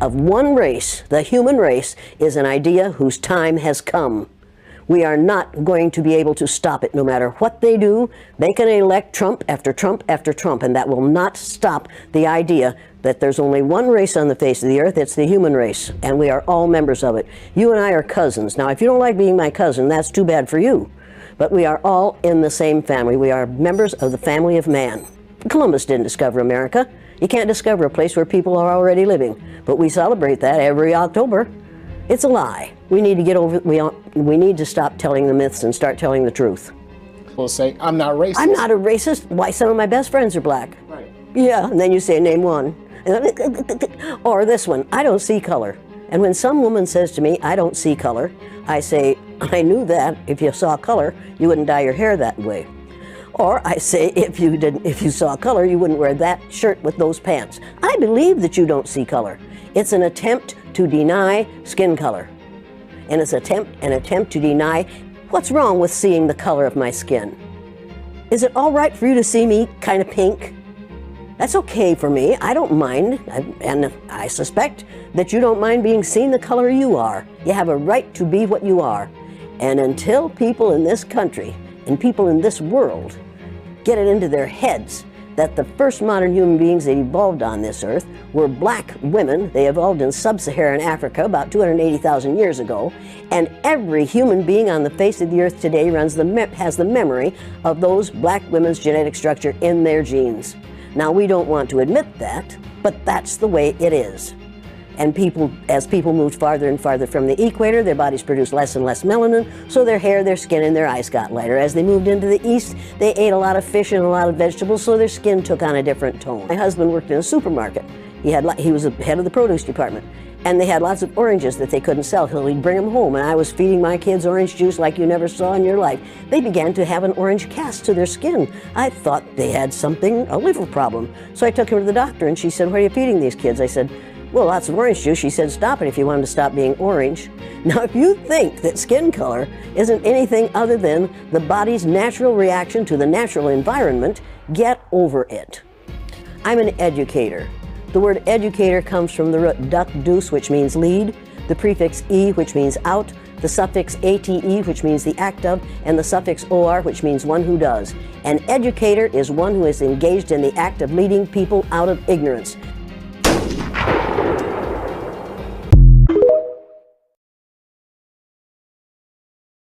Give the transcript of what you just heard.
of one race, the human race, is an idea whose time has come. We are not going to be able to stop it no matter what they do. They can elect Trump after Trump after Trump, and that will not stop the idea that there's only one race on the face of the earth. It's the human race, and we are all members of it. You and I are cousins. Now, if you don't like being my cousin, that's too bad for you. But we are all in the same family. We are members of the family of man. Columbus didn't discover America. You can't discover a place where people are already living. But we celebrate that every October. It's a lie. We need to get over. We need to stop telling the myths and start telling the truth. We'll say, I'm not racist. I'm not a racist. Why, some of my best friends are black. Right. Yeah, and then you say, name one. Or this one, I don't see color. And when some woman says to me, I don't see color, I say, I knew that. If you saw color, you wouldn't dye your hair that way. Or I say, if you saw color, you wouldn't wear that shirt with those pants. I believe that you don't see color. It's an attempt to deny skin color. And it's an attempt to deny what's wrong with seeing the color of my skin. Is it all right for you to see me kind of pink? That's okay for me. I don't mind. And I suspect that you don't mind being seen the color you are. You have a right to be what you are. And until people in this country and people in this world get it into their heads that the first modern human beings that evolved on this earth were black women. They evolved in sub-Saharan Africa about 280,000 years ago, and every human being on the face of the earth today has the memory of those black women's genetic structure in their genes. Now, we don't want to admit that, but that's the way it is. And as people moved farther and farther from the equator, their bodies produced less and less melanin, so their hair, their skin, and their eyes got lighter. As they moved into the east, they ate a lot of fish and a lot of vegetables, so their skin took on a different tone. My husband worked in a supermarket. He was the head of the produce department, and they had lots of oranges that they couldn't sell, so he'd bring them home, and I was feeding my kids orange juice like you never saw in your life. They began to have an orange cast to their skin. I thought they had a liver problem. So I took him to the doctor, and she said, what are you feeding these kids? I said, well, lots of orange juice. She said, stop it if you want them to stop being orange. Now, if you think that skin color isn't anything other than the body's natural reaction to the natural environment, get over it. I'm an educator. The word educator comes from the root duc dus, which means lead, the prefix e, which means out, the suffix ate, which means the act of, and the suffix or, which means one who does. An educator is one who is engaged in the act of leading people out of ignorance.